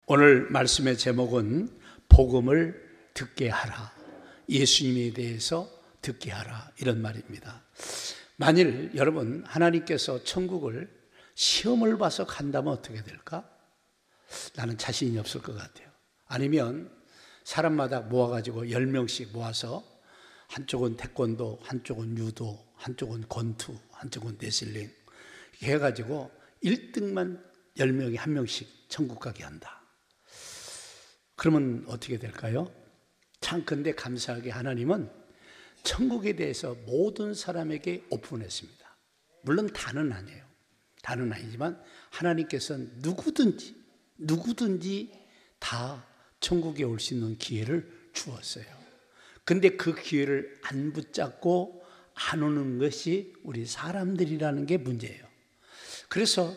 오늘 말씀의 제목은 복음을 듣게 하라, 예수님에 대해서 듣게 하라, 이런 말입니다. 만일 여러분 하나님께서 천국을 시험을 봐서 간다면 어떻게 될까? 나는 자신이 없을 것 같아요. 아니면 사람마다 모아가지고 10명씩 모아서 한쪽은 태권도, 한쪽은 유도, 한쪽은 권투, 한쪽은 레슬링 이렇게 해가지고 1등만 10명이 한 명씩 천국 가게 한다. 그러면 어떻게 될까요? 참 근데 감사하게 하나님은 천국에 대해서 모든 사람에게 오픈했습니다. 물론 다는 아니에요. 다는 아니지만 하나님께서는 누구든지 다 천국에 올 수 있는 기회를 주었어요. 근데 그 기회를 안 붙잡고 안 오는 것이 우리 사람들이라는 게 문제예요. 그래서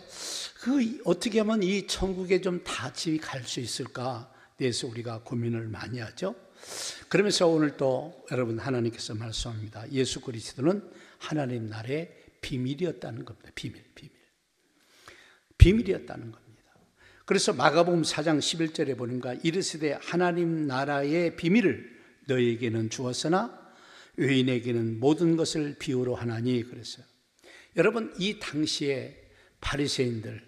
어떻게 하면 이 천국에 좀 다 갈 수 있을까 대해서 우리가 고민을 많이 하죠. 그러면서 오늘 또 여러분 하나님께서 말씀합니다. 예수 그리스도는 하나님 나라의 비밀이었다는 겁니다. 비밀이었다는 겁니다. 그래서 마가복음 4장 11절에 보니까 이르시되 하나님 나라의 비밀을 너희에게는 주었으나 외인에게는 모든 것을 비유로 하나니 그랬어요. 여러분 이 당시에 바리새인들,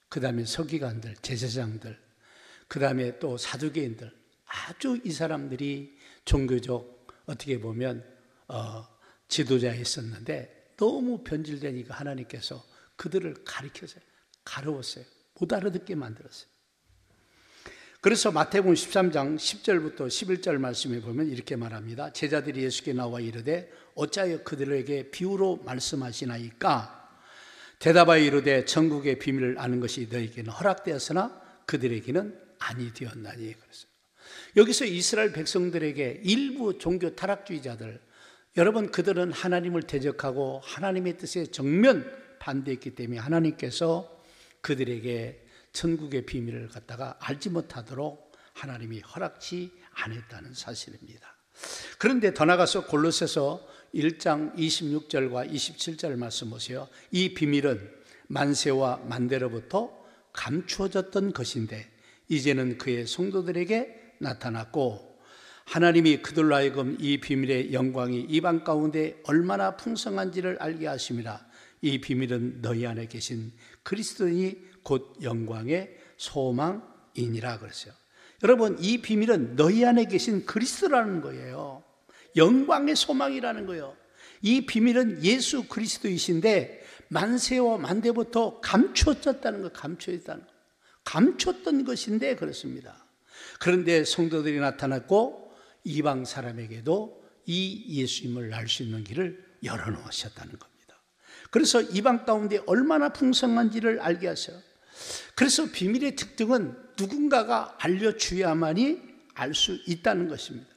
그 다음에 서기관들, 제사장들, 그 다음에 또 사두개인들, 아주 이 사람들이 종교적 어떻게 보면 지도자였었는데 너무 변질되니까 하나님께서 그들을 가르웠어요. 못 알아듣게 만들었어요. 그래서 마태복음 13장 10절부터 11절 말씀에 보면 이렇게 말합니다. 제자들이 예수께 나와 이르되 어찌하여 그들에게 비유로 말씀하시나이까? 대답하여 이르되 천국의 비밀을 아는 것이 너희에게는 허락되었으나 그들에게는 아니 되었나니. 그랬어요. 여기서 이스라엘 백성들에게 일부 종교 타락주의자들, 여러분 그들은 하나님을 대적하고 하나님의 뜻에 정면 반대했기 때문에 하나님께서 그들에게 천국의 비밀을 갖다가 알지 못하도록 하나님이 허락치 않았다는 사실입니다. 그런데 더 나가서 골로새서 1장 26절과 27절 말씀 보세요. 이 비밀은 만세와 만대로부터 감추어졌던 것인데 이제는 그의 성도들에게 나타났고 하나님이 그들로 하여금 이 비밀의 영광이 이방 가운데 얼마나 풍성한지를 알게 하심이라. 이 비밀은 너희 안에 계신 그리스도인이 곧 영광의 소망이니라 그랬어요. 여러분 이 비밀은 너희 안에 계신 그리스도라는 거예요. 영광의 소망이라는 거예요. 이 비밀은 예수 그리스도이신데 만세와 만대부터 감추어졌다는 거, 감췄던 것인데 그렇습니다. 그런데 성도들이 나타났고 이방 사람에게도 이 예수님을 알 수 있는 길을 열어놓으셨다는 겁니다. 그래서 이방 가운데 얼마나 풍성한지를 알게 하셔요. 그래서 비밀의 특징은 누군가가 알려줘야만이 알 수 있다는 것입니다.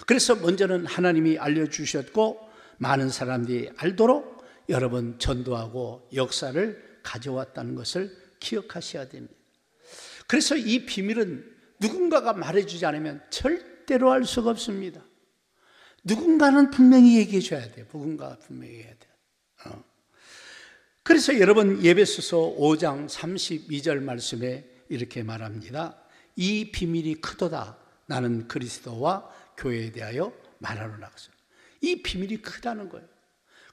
그래서 먼저는 하나님이 알려주셨고 많은 사람들이 알도록 여러분 전도하고 역사를 가져왔다는 것을 기억하셔야 됩니다. 그래서 이 비밀은 누군가가 말해주지 않으면 절대로 알 수가 없습니다. 누군가는 분명히 얘기해 줘야 돼요. 누군가가 분명히 해야 돼요. 그래서 여러분 예배소서 5장 32절 말씀에 이렇게 말합니다. 이 비밀이 크도다. 나는 그리스도와 교회에 대하여 말하노라. 이 비밀이 크다는 거예요.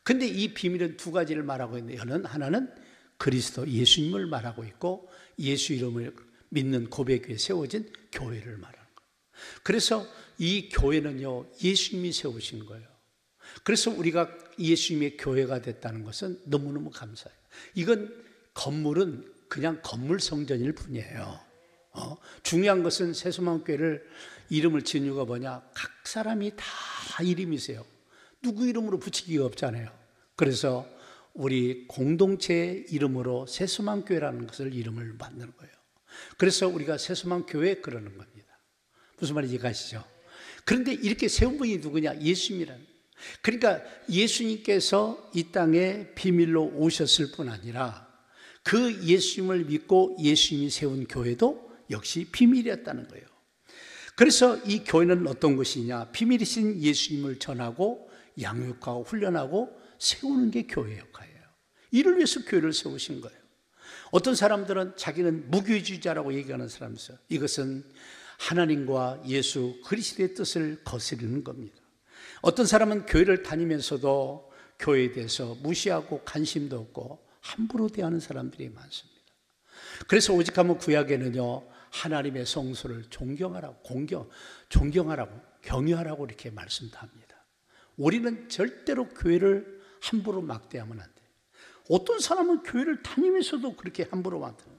근데 이 비밀은 두 가지를 말하고 있는데 하나는 그리스도 예수님을 말하고 있고 예수 이름을 믿는 고백교에 세워진 교회를 말하는 거예요. 그래서 이 교회는요 예수님이 세우신 거예요. 그래서 우리가 예수님의 교회가 됐다는 것은 너무너무 감사해요. 이건 건물은 그냥 건물 성전일 뿐이에요. 중요한 것은 새소망교회를 이름을 지은 이유가 뭐냐? 각 사람이 다 이름이세요. 누구 이름으로 붙이기가 없잖아요. 그래서 우리 공동체의 이름으로 새소망교회라는 것을 이름을 만드는 거예요. 그래서 우리가 새소망교회 그러는 겁니다. 무슨 말인지 아시죠? 그런데 이렇게 세운 분이 누구냐? 예수님이라는. 그러니까 예수님께서 이 땅에 비밀로 오셨을 뿐 아니라 그 예수님을 믿고 예수님이 세운 교회도 역시 비밀이었다는 거예요. 그래서 이 교회는 어떤 것이냐? 비밀이신 예수님을 전하고 양육하고 훈련하고 세우는 게 교회 역할이에요. 이를 위해서 교회를 세우신 거예요. 어떤 사람들은 자기는 무교주의자라고 얘기하는 사람이 있어요. 이것은 하나님과 예수 그리스도의 뜻을 거스르는 겁니다. 어떤 사람은 교회를 다니면서도 교회에 대해서 무시하고 관심도 없고 함부로 대하는 사람들이 많습니다. 그래서 오직하면 구약에는요, 하나님의 성소를 존경하라고, 존경하라고, 경유하라고 이렇게 말씀도 합니다. 우리는 절대로 교회를 함부로 막대하면 안 돼요. 어떤 사람은 교회를 다니면서도 그렇게 함부로 막대해요.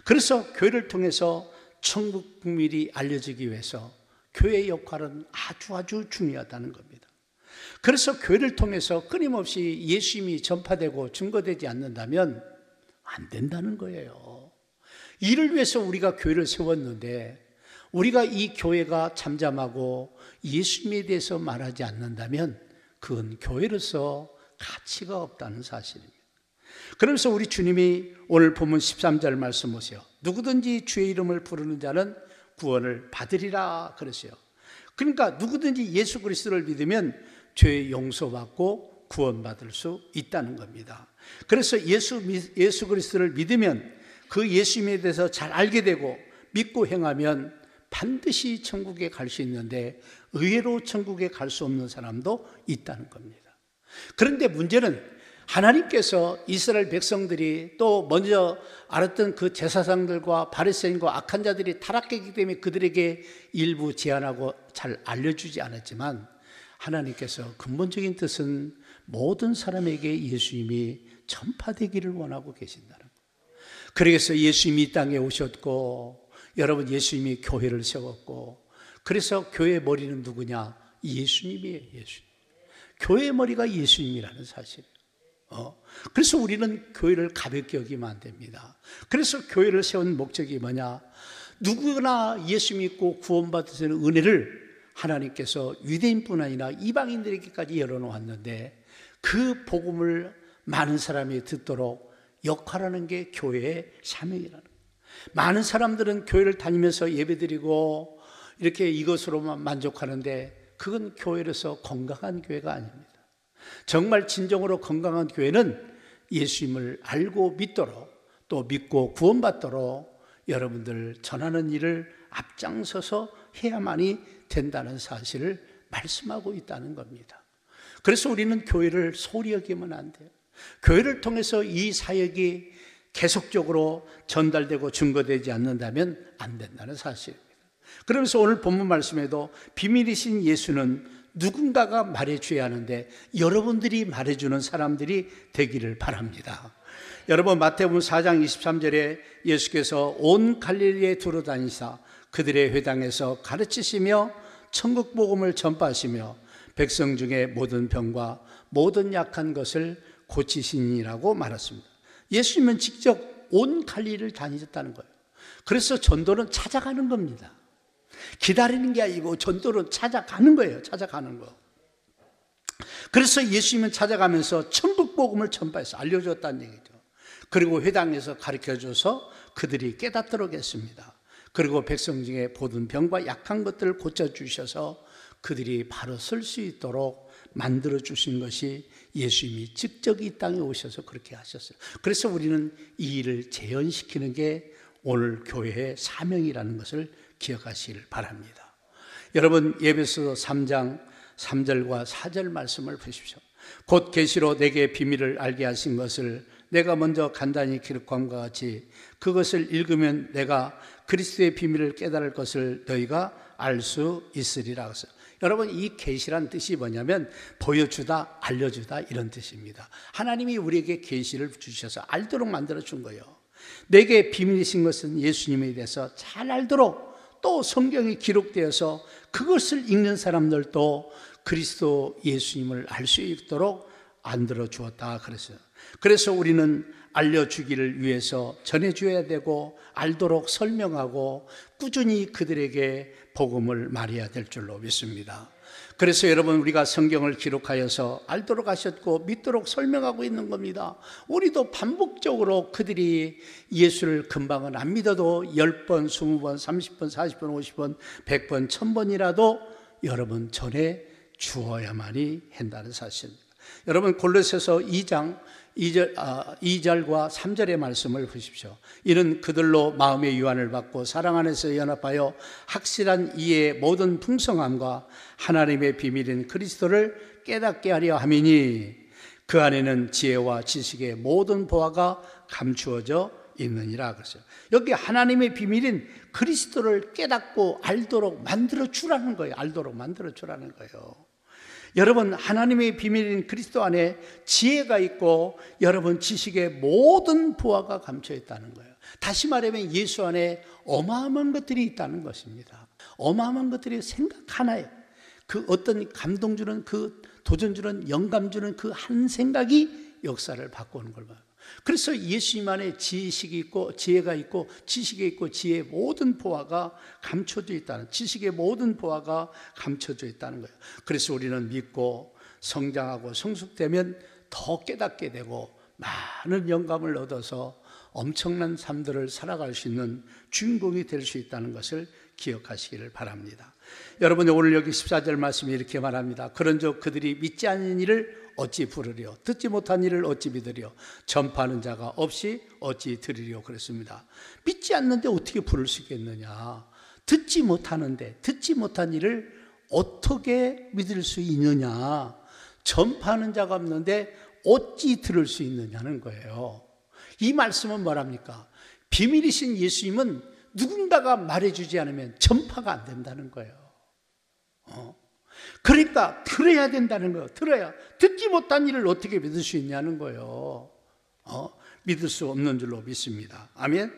그래서 교회를 통해서 천국 비밀이 알려지기 위해서 교회의 역할은 아주 중요하다는 겁니다. 그래서 교회를 통해서 끊임없이 예수님이 전파되고 증거되지 않는다면 안 된다는 거예요. 이를 위해서 우리가 교회를 세웠는데 우리가 이 교회가 잠잠하고 예수님에 대해서 말하지 않는다면 그건 교회로서 가치가 없다는 사실입니다. 그러면서 우리 주님이 오늘 본문 13절 말씀 보세요. 누구든지 주의 이름을 부르는 자는 구원을 받으리라 그러세요. 그러니까 누구든지 예수 그리스도를 믿으면 죄의 용서받고 구원받을 수 있다는 겁니다. 그래서 예수 그리스도를 믿으면 그 예수님에 대해서 잘 알게 되고 믿고 행하면 반드시 천국에 갈 수 있는데 의외로 천국에 갈 수 없는 사람도 있다는 겁니다. 그런데 문제는 하나님께서 이스라엘 백성들이 또 먼저 알았던 그 제사장들과 바리새인과 악한 자들이 타락했기 때문에 그들에게 일부 제한하고 잘 알려주지 않았지만 하나님께서 근본적인 뜻은 모든 사람에게 예수님이 전파되기를 원하고 계신다는 거예요. 그래서 예수님이 이 땅에 오셨고 여러분 예수님이 교회를 세웠고 그래서 교회의 머리는 누구냐? 예수님이에요. 예수님. 교회의 머리가 예수님이라는 사실이에요. 그래서 우리는 교회를 가볍게 여기면 안 됩니다. 그래서 교회를 세운 목적이 뭐냐? 누구나 예수 믿고 구원받을 수 있는 은혜를 하나님께서 유대인뿐 아니라 이방인들에게까지 열어놓았는데 그 복음을 많은 사람이 듣도록 역할하는 게 교회의 사명이라는 거예요. 많은 사람들은 교회를 다니면서 예배드리고 이렇게 이것으로만 만족하는데 그건 교회로서 건강한 교회가 아닙니다. 정말 진정으로 건강한 교회는 예수님을 알고 믿도록 또 믿고 구원받도록 여러분들 전하는 일을 앞장서서 해야만이 된다는 사실을 말씀하고 있다는 겁니다. 그래서 우리는 교회를 소홀히 여기면 안 돼요. 교회를 통해서 이 사역이 계속적으로 전달되고 증거되지 않는다면 안 된다는 사실입니다. 그러면서 오늘 본문 말씀에도 비밀이신 예수는 누군가가 말해줘야 하는데 여러분들이 말해주는 사람들이 되기를 바랍니다. 여러분 마태복음 4장 23절에 예수께서 온 갈릴리에 두루 다니사 그들의 회당에서 가르치시며 천국 복음을 전파하시며 백성 중에 모든 병과 모든 약한 것을 고치시니라고 말했습니다. 예수님은 직접 온 갈릴리를 다니셨다는 거예요. 그래서 전도는 찾아가는 겁니다. 기다리는 게 아니고 전도는 찾아가는 거예요. 찾아가는 거. 그래서 예수님은 찾아가면서 천국 복음을 전파해서 알려줬다는 얘기죠. 그리고 회당에서 가르쳐줘서 그들이 깨닫도록 했습니다. 그리고 백성 중에 모든 병과 약한 것들을 고쳐주셔서 그들이 바로 설 수 있도록 만들어주신 것이 예수님이 직접 이 땅에 오셔서 그렇게 하셨어요. 그래서 우리는 이 일을 재현시키는 게 오늘 교회의 사명이라는 것을 기억하시길 바랍니다. 여러분 에베소서 3장 3절과 4절 말씀을 보십시오. 곧 계시로 내게 비밀을 알게 하신 것을 내가 먼저 간단히 기록한 것과 같이 그것을 읽으면 내가 그리스도의 비밀을 깨달을 것을 너희가 알 수 있으리라 했어요. 여러분 이 계시란 뜻이 뭐냐면 보여주다, 알려주다 이런 뜻입니다. 하나님이 우리에게 계시를 주셔서 알도록 만들어 준 거예요. 내게 비밀이신 것은 예수님에 대해서 잘 알도록 또 성경이 기록되어서 그것을 읽는 사람들도 그리스도 예수님을 알 수 있도록 만들어 주었다 그랬어요. 그래서 우리는 알려주기를 위해서 전해줘야 되고 알도록 설명하고 꾸준히 그들에게 복음을 말해야 될 줄로 믿습니다. 그래서 여러분 우리가 성경을 기록하여서 알도록 하셨고 믿도록 설명하고 있는 겁니다. 우리도 반복적으로 그들이 예수를 금방은 안 믿어도 10번, 20번, 30번, 40번, 50번, 100번, 1000번이라도 여러분 전해 주어야만이 한다는 사실입니다. 여러분 골로새서 2장 2절과 3절의 말씀을 보십시오. 이는 그들로 마음의 유한을 받고 사랑 안에서 연합하여 확실한 이해의 모든 풍성함과 하나님의 비밀인 그리스도를 깨닫게 하려 함이니 그 안에는 지혜와 지식의 모든 보화가 감추어져 있느니라 그랬어요. 여기 하나님의 비밀인 그리스도를 깨닫고 알도록 만들어 주라는 거예요. 알도록 만들어 주라는 거예요. 여러분, 하나님의 비밀인 그리스도 안에 지혜가 있고 여러분 지식의 모든 보화가 감춰 있다는 거예요. 다시 말하면 예수 안에 어마어마한 것들이 있다는 것입니다. 어마어마한 것들이 생각 하나에 그 어떤 감동 주는, 그 도전 주는, 영감 주는 그 한 생각이 역사를 바꾸는 걸 봐요. 그래서 예수님 안에 지식이 있고 지혜가 있고 지식이 있고 지혜의 모든 보화가 감춰져 있다는, 지식의 모든 보화가 감춰져 있다는 거예요. 그래서 우리는 믿고 성장하고 성숙되면 더 깨닫게 되고 많은 영감을 얻어서 엄청난 삶들을 살아갈 수 있는 주인공이 될 수 있다는 것을 기억하시기를 바랍니다. 여러분, 오늘 여기 14절 말씀이 이렇게 말합니다. 그런즉 그들이 믿지 않는 일을 어찌 부르리요? 듣지 못한 일을 어찌 믿으리요? 전파하는 자가 없이 어찌 들으리요? 그랬습니다. 믿지 않는데 어떻게 부를 수 있겠느냐? 듣지 못하는데, 듣지 못한 일을 어떻게 믿을 수 있느냐? 전파하는 자가 없는데 어찌 들을 수 있느냐는 거예요. 이 말씀은 뭐랍니까? 비밀이신 예수님은 누군가가 말해주지 않으면 전파가 안 된다는 거예요. 그러니까 들어야 된다는 거예요. 들어야. 듣지 못한 일을 어떻게 믿을 수 있냐는 거예요. 믿을 수 없는 줄로 믿습니다. 아멘.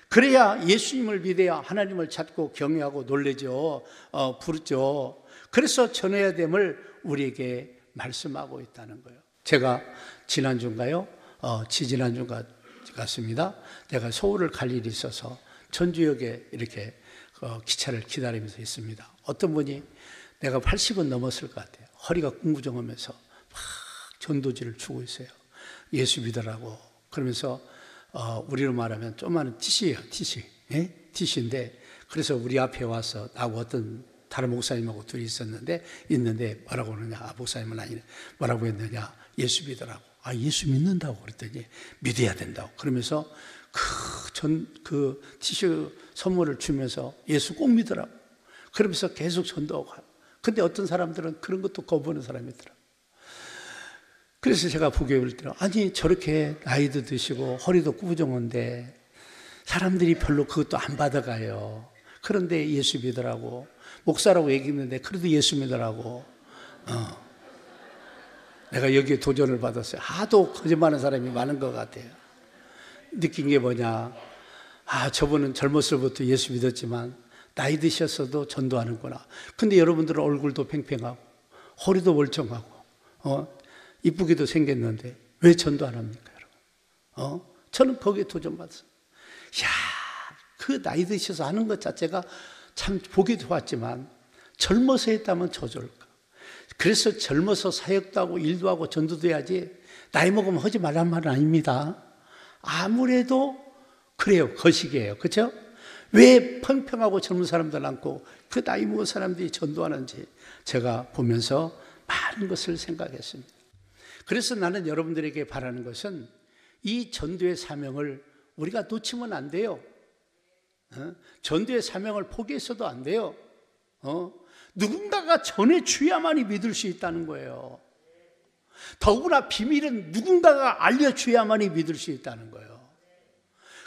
그래야 예수님을 믿어야 하나님을 찾고 경외하고 놀라죠. 부르죠. 그래서 전해야 됨을 우리에게 말씀하고 있다는 거예요. 제가 지난주인가요? 지지난주가 같습니다. 내가 서울을 갈 일이 있어서 전주역에 이렇게 기차를 기다리면서 있습니다. 어떤 분이 내가 80은 넘었을 것 같아요. 허리가 꿍구정하면서 막 전도지를 주고 있어요. 예수 믿으라고. 그러면서 우리로 말하면 조그마한 티시예요. 티시. 예? 티시인데 그래서 우리 앞에 와서 나하고 어떤 다른 목사님하고 둘이 있는데 뭐라고 그러냐. 목사님은 아니네. 뭐라고 했느냐. 예수 믿으라고. 예수 믿는다고 그랬더니 믿어야 된다고. 그러면서 그 티슈 선물을 주면서 예수 꼭 믿으라고. 그러면서 계속 전도하고 가요. 근데 어떤 사람들은 그런 것도 거부하는 사람이 있더라고요. 그래서 제가 보기에 볼 때는 아니 저렇게 나이도 드시고 허리도 구부정한데 사람들이 별로 그것도 안 받아가요. 그런데 예수 믿으라고. 목사라고 얘기했는데 그래도 예수 믿으라고. 내가 여기에 도전을 받았어요. 하도 거짓말하는 사람이 많은 것 같아요. 느낀 게 뭐냐. 저분은 젊었을 때부터 예수 믿었지만 나이 드셨어도 전도하는구나. 근데 여러분들은 얼굴도 팽팽하고 허리도 멀쩡하고 이쁘기도 생겼는데 왜 전도 안 합니까, 여러분? 저는 거기에 도전받았어요. 그 나이 드셔서 하는 것 자체가 참 보기 좋았지만 젊어서 했다면 저절까. 그래서 젊어서 사역도 하고 일도 하고 전도도 해야지 나이 먹으면 하지 말란 말은 아닙니다. 아무래도 그래요. 거시기예요. 그렇죠? 왜 평평하고 젊은 사람들 않고 그 나이 먹은 사람들이 전도하는지 제가 보면서 많은 것을 생각했습니다. 그래서 나는 여러분들에게 바라는 것은 이 전도의 사명을 우리가 놓치면 안 돼요. 전도의 사명을 포기해서도 안 돼요. 누군가가 전해줘야만이 믿을 수 있다는 거예요. 더구나 비밀은 누군가가 알려줘야만이 믿을 수 있다는 거예요.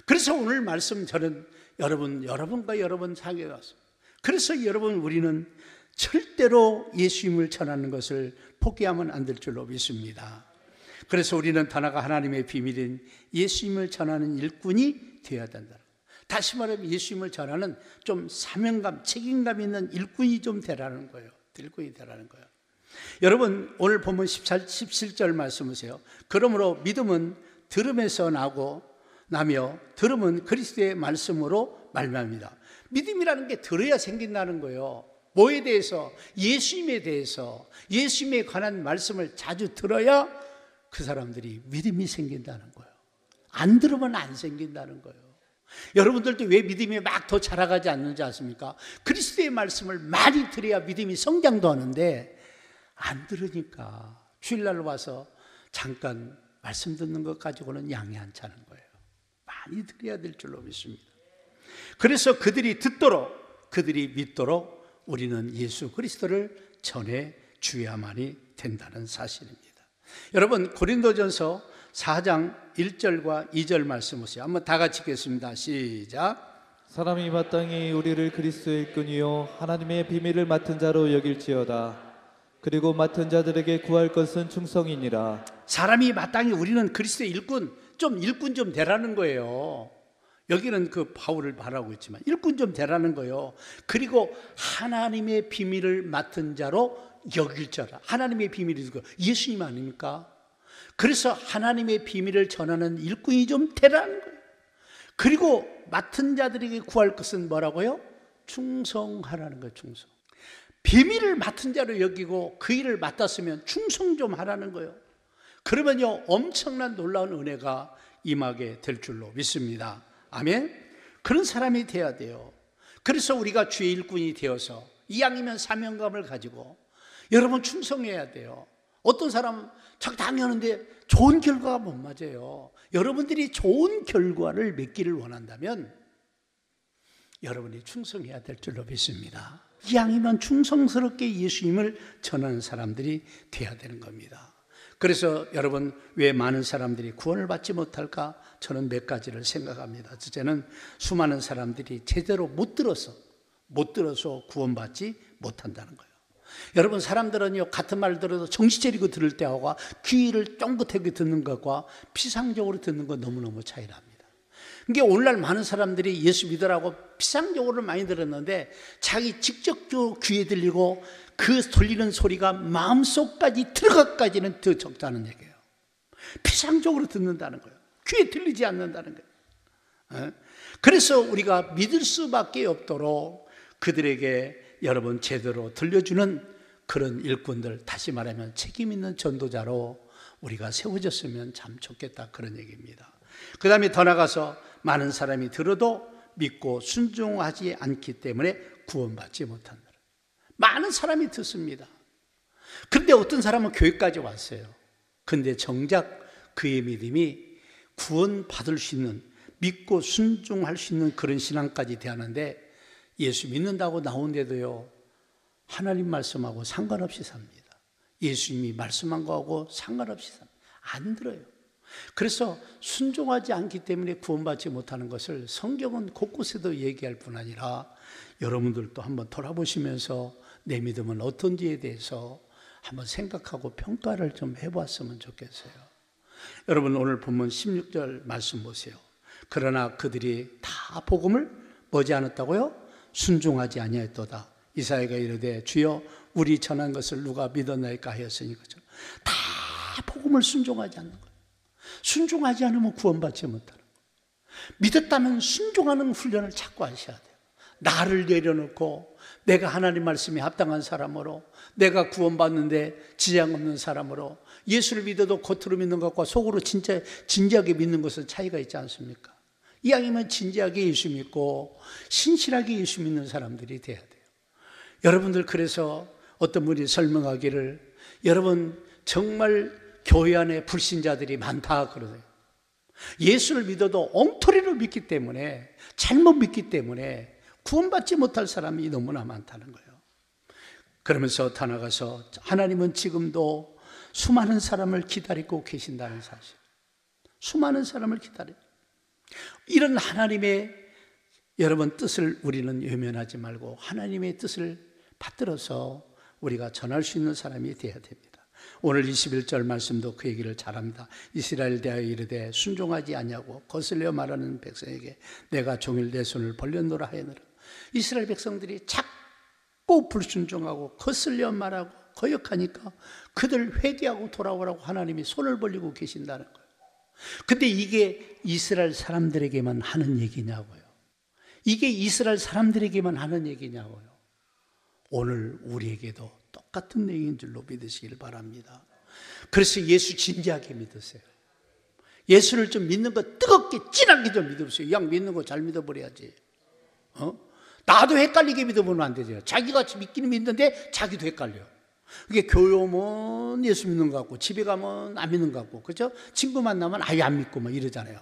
그래서 오늘 말씀 저는 여러분과 여러분 사귀어 왔습니다. 그래서 여러분 우리는 절대로 예수님을 전하는 것을 포기하면 안 될 줄로 믿습니다. 그래서 우리는 하나가 하나님의 비밀인 예수님을 전하는 일꾼이 되어야 된다. 다시 말하면 예수님을 전하는 좀 사명감, 책임감 있는 일꾼이 좀 되라는 거예요. 일꾼이 되라는 거예요. 여러분 오늘 보면 17절 말씀 보세요. 그러므로 믿음은 들음에서 나며 들음은 그리스도의 말씀으로 말미암니다. 믿음이라는 게 들어야 생긴다는 거예요. 뭐에 대해서? 예수님에 대해서, 예수님에 관한 말씀을 자주 들어야 그 사람들이 믿음이 생긴다는 거예요. 안 들으면 안 생긴다는 거예요. 여러분들도 왜 믿음이 막 더 자라가지 않는지 아십니까? 그리스도의 말씀을 많이 들어야 믿음이 성장도 하는데 안 들으니까 주일날 와서 잠깐 말씀 듣는 것 가지고는 양이 안 차는 거예요. 많이 들어야 될 줄로 믿습니다. 그래서 그들이 듣도록, 그들이 믿도록 우리는 예수 그리스도를 전해 주야만이 된다는 사실입니다. 여러분, 고린도전서 4장 1절과 2절 말씀 보세요. 한번 다 같이 읽겠습니다. 시작. 사람이 마땅히 우리를 그리스도의 일꾼이요 하나님의 비밀을 맡은 자로 여길지어다. 그리고 맡은 자들에게 구할 것은 충성이니라. 사람이 마땅히 우리는 그리스도의 일꾼 좀 되라는 거예요. 여기는 그 바울을 말하고 있지만 일꾼 좀 되라는 거예요. 그리고 하나님의 비밀을 맡은 자로 여길 자라. 하나님의 비밀이 예수님 아닙니까? 그래서 하나님의 비밀을 전하는 일꾼이 좀 되라는 거예요. 그리고 맡은 자들에게 구할 것은 뭐라고요? 충성하라는 거예요. 충성. 비밀을 맡은 자로 여기고 그 일을 맡았으면 충성 좀 하라는 거예요. 그러면요, 엄청난 놀라운 은혜가 임하게 될 줄로 믿습니다. 아멘. 그런 사람이 돼야 돼요. 그래서 우리가 주의 일꾼이 되어서 이왕이면 사명감을 가지고 여러분 충성해야 돼요. 어떤 사람은 적당히 하는데 좋은 결과가 못 맞아요. 여러분들이 좋은 결과를 맺기를 원한다면 여러분이 충성해야 될 줄로 믿습니다. 이왕이면 충성스럽게 예수님을 전하는 사람들이 돼야 되는 겁니다. 그래서 여러분, 왜 많은 사람들이 구원을 받지 못할까? 저는 몇 가지를 생각합니다. 첫째는 수많은 사람들이 제대로 못 들어서 구원받지 못한다는 거예요. 여러분, 사람들은요, 같은 말 들어도 정신 차리고 들을 때하고 귀를 쫑긋하게 듣는 것과 피상적으로 듣는 것 너무너무 차이 납니다. 그러니까 오늘날 많은 사람들이 예수 믿으라고 피상적으로 많이 들었는데 자기 직접적으로 귀에 들리고 그 들리는 소리가 마음속까지 들어가까지는 더 적다는 얘기예요. 피상적으로 듣는다는 거예요. 귀에 들리지 않는다는 거예요. 그래서 우리가 믿을 수밖에 없도록 그들에게 여러분 제대로 들려주는 그런 일꾼들, 다시 말하면 책임 있는 전도자로 우리가 세워졌으면 참 좋겠다, 그런 얘기입니다. 그 다음에 더 나가서 많은 사람이 들어도 믿고 순종하지 않기 때문에 구원받지 못한다. 많은 사람이 듣습니다. 그런데 어떤 사람은 교회까지 왔어요. 그런데 정작 그의 믿음이 구원받을 수 있는, 믿고 순종할 수 있는 그런 신앙까지 되었는데 예수 믿는다고 나온데도요, 하나님 말씀하고 상관없이 삽니다. 예수님이 말씀한 거하고 상관없이 삽니다. 안 들어요. 그래서 순종하지 않기 때문에 구원받지 못하는 것을 성경은 곳곳에도 얘기할 뿐 아니라 여러분들도 한번 돌아보시면서 내 믿음은 어떤지에 대해서 한번 생각하고 평가를 좀 해봤으면 좋겠어요. 여러분, 오늘 본문 16절 말씀 보세요. 그러나 그들이 다 복음을 뭐지 않았다고요? 순종하지 아니하였도다. 이사야가 이르되 주여 우리 전한 것을 누가 믿었나이까 하였으니, 그죠? 다 복음을 순종하지 않는 거예요. 순종하지 않으면 구원받지 못하는 거예요. 믿었다면 순종하는 훈련을 자꾸 하셔야 돼요. 나를 내려놓고 내가 하나님 말씀에 합당한 사람으로, 내가 구원받는데 지장 없는 사람으로, 예수를 믿어도 겉으로 믿는 것과 속으로 진지하게 믿는 것은 차이가 있지 않습니까? 이왕이면 진지하게 예수 믿고 신실하게 예수 믿는 사람들이 돼야 돼요. 여러분들, 그래서 어떤 분이 설명하기를, 여러분 정말 교회 안에 불신자들이 많다 그러세요. 예수를 믿어도 엉터리로 믿기 때문에, 잘못 믿기 때문에 구원받지 못할 사람이 너무나 많다는 거예요. 그러면서 더 나가서 하나님은 지금도 수많은 사람을 기다리고 계신다는 사실, 수많은 사람을 기다려요. 이런 하나님의 여러분 뜻을 우리는 외면하지 말고 하나님의 뜻을 받들어서 우리가 전할 수 있는 사람이 되어야 됩니다. 오늘 21절 말씀도 그 얘기를 잘합니다. 이스라엘 대하여 이르되 순종하지 아니하고 거슬려 말하는 백성에게 내가 종일 내 손을 벌렸노라 하였노라. 이스라엘 백성들이 자꾸 불순종하고 거슬려 말하고 거역하니까 그들 회개하고 돌아오라고 하나님이 손을 벌리고 계신다는 거예요. 근데 이게 이스라엘 사람들에게만 하는 얘기냐고요. 이게 이스라엘 사람들에게만 하는 얘기냐고요. 오늘 우리에게도 똑같은 얘기인 줄로 믿으시길 바랍니다. 그래서 예수 진지하게 믿으세요. 예수를 좀 믿는 거 뜨겁게 진하게 좀 믿으세요. 그냥 믿는 거 잘 믿어버려야지. 나도 헷갈리게 믿어보면 안 되죠. 자기가 믿기는 믿는데 자기도 헷갈려. 그게 교회 오면 예수 믿는 것 같고 집에 가면 안 믿는 것 같고, 그죠? 친구 만나면 아예 안 믿고 막 이러잖아요.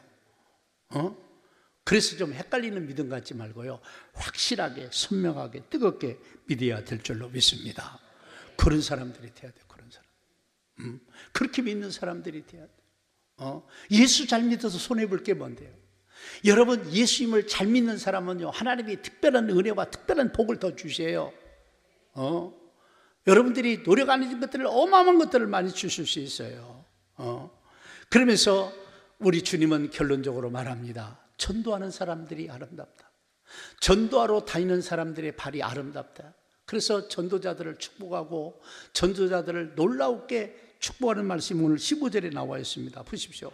그래서 좀 헷갈리는 믿음 갖지 말고요, 확실하게 선명하게 뜨겁게 믿어야 될 줄로 믿습니다. 그런 사람들이 돼야 돼요. 그런 사람. 그렇게 믿는 사람들이 돼야 돼요. 예수 잘 믿어서 손해볼 게 뭔데요? 여러분, 예수님을 잘 믿는 사람은요, 하나님이 특별한 은혜와 특별한 복을 더 주세요. 여러분들이 노력 안 해준 것들을, 어마어마한 것들을 많이 주실 수 있어요. 그러면서 우리 주님은 결론적으로 말합니다. 전도하는 사람들이 아름답다. 전도하러 다니는 사람들의 발이 아름답다. 그래서 전도자들을 축복하고 전도자들을 놀라우게 축복하는 말씀이 오늘 15절에 나와 있습니다. 보십시오.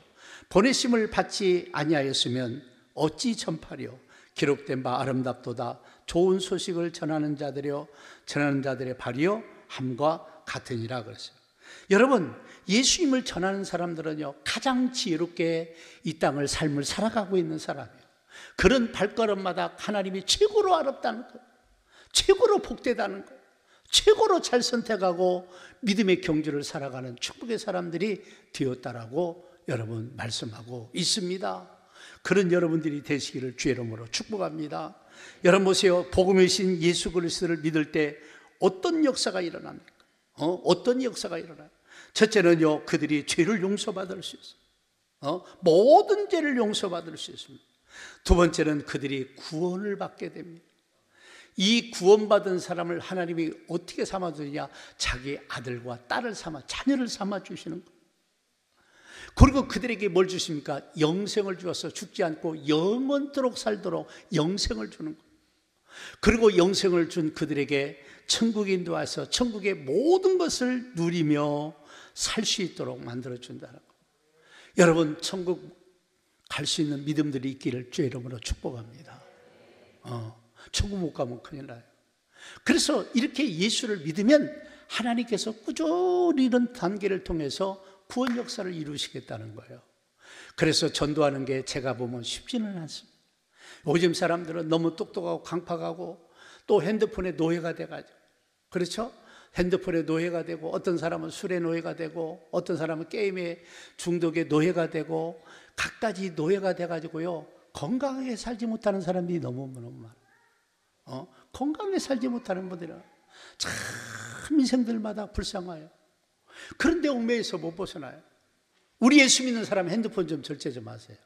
보내심을 받지 아니하였으면 어찌 전파리요? 기록된 바 아름답도다. 좋은 소식을 전하는 자들이요, 전하는 자들의 발이요 함과 같으니라 그랬어요. 여러분, 예수님을 전하는 사람들은요, 가장 지혜롭게 이 땅을 삶을 살아가고 있는 사람이에요. 그런 발걸음마다 하나님이 최고로 아름다는 거예요. 최고로 복되다는 거예요. 최고로 잘 선택하고 믿음의 경주를 살아가는 축복의 사람들이 되었다라고 여러분 말씀하고 있습니다. 그런 여러분들이 되시기를 주의 이름으로 축복합니다. 여러분 보세요. 복음의 신 예수 그리스도를 믿을 때 어떤 역사가 일어납니까? 어떤 역사가 일어나요? 첫째는요, 그들이 죄를 용서받을 수 있어요. 모든 죄를 용서받을 수 있습니다. 두 번째는 그들이 구원을 받게 됩니다. 이 구원받은 사람을 하나님이 어떻게 삼아주느냐? 자기 아들과 딸을 삼아, 자녀를 삼아주시는 거예요. 그리고 그들에게 뭘 주십니까? 영생을 주어서 죽지 않고 영원토록 살도록 영생을 주는 거예요. 그리고 영생을 준 그들에게 천국에 인도해서 천국의 모든 것을 누리며 살 수 있도록 만들어준다는 거예요. 여러분, 천국 갈 수 있는 믿음들이 있기를 주의 이름으로 축복합니다. 천국 못 가면 큰일 나요. 그래서 이렇게 예수를 믿으면 하나님께서 꾸준히 이런 단계를 통해서 구원 역사를 이루시겠다는 거예요. 그래서 전도하는 게 제가 보면 쉽지는 않습니다. 요즘 사람들은 너무 똑똑하고 강팍하고 또 핸드폰에 노예가 돼가지고, 그렇죠? 핸드폰에 노예가 되고, 어떤 사람은 술에 노예가 되고, 어떤 사람은 게임에 중독에 노예가 되고, 갖가지 노예가 돼가지고요, 건강하게 살지 못하는 사람들이 너무 많아요. 건강하게 살지 못하는 분들은 참 인생들마다 불쌍해요. 그런데 얽매여서 못 벗어나요. 우리 예수 믿는 사람 핸드폰 좀 절제 좀 하세요.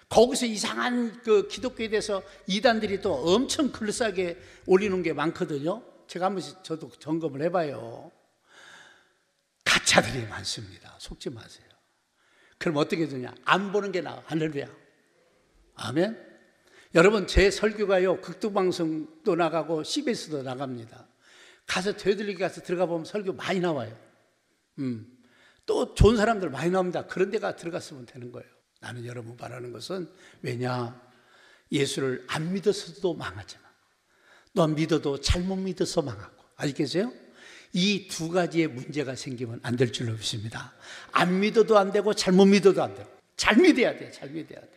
거기서 이상한 그 기독교에 대해서 이단들이 또 엄청 글싸게 올리는 게 많거든요. 제가 한 번씩 저도 점검을 해봐요. 가짜들이 많습니다. 속지 마세요. 그럼 어떻게 되냐? 안 보는 게 나아. 할렐루야. 아멘. 여러분, 제 설교가요, 극동방송도 나가고 CBS도 나갑니다. 가서 되돌리기 가서 들어가 보면 설교 많이 나와요. 또 좋은 사람들 많이 나옵니다. 그런 데가 들어갔으면 되는 거예요. 나는 여러분 바라는 것은, 왜냐? 예수를 안 믿어서도 망하지만 또 믿어도 잘못 믿어서 망하고, 아시겠어요? 이 두 가지의 문제가 생기면 안 될 줄로 믿습니다. 안 믿어도 안 되고 잘못 믿어도 안 되고, 잘 믿어야 돼. 잘 믿어야 돼.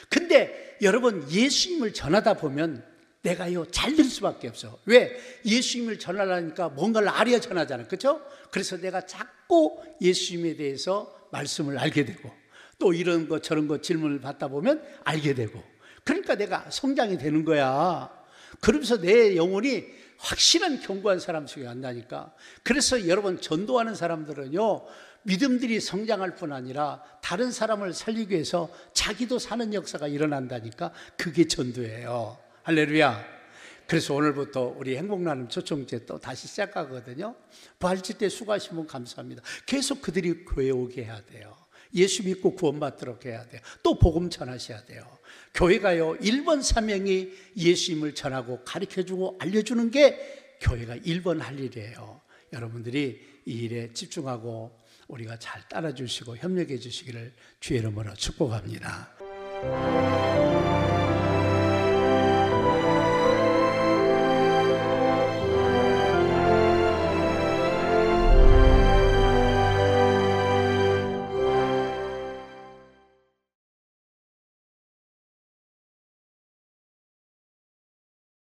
근데 여러분, 예수님을 전하다 보면 내가요 잘 될 수밖에 없어. 왜? 예수님을 전하려니까 뭔가를 알아야 전하잖아요. 그렇죠? 그래서 내가 자꾸 예수님에 대해서 말씀을 알게 되고, 또 이런 거 저런 거 질문을 받다 보면 알게 되고, 그러니까 내가 성장이 되는 거야. 그러면서 내 영혼이 확실한 견고한 사람 속에 간다니까. 그래서 여러분, 전도하는 사람들은요, 믿음들이 성장할 뿐 아니라 다른 사람을 살리기 위해서 자기도 사는 역사가 일어난다니까. 그게 전도예요. 할렐루야. 그래서 오늘부터 우리 행복나눔 초청제 또 다시 시작하거든요. 부활절 때 수고하신 분 감사합니다. 계속 그들이 교회 오게 해야 돼요. 예수 믿고 구원받도록 해야 돼요. 또 복음 전하셔야 돼요. 교회가요, 1번 사명이 예수님을 전하고 가르쳐주고 알려주는 게 교회가 1번 할 일이에요. 여러분들이 이 일에 집중하고 우리가 잘 따라주시고 협력해 주시기를 주의 이름으로 축복합니다.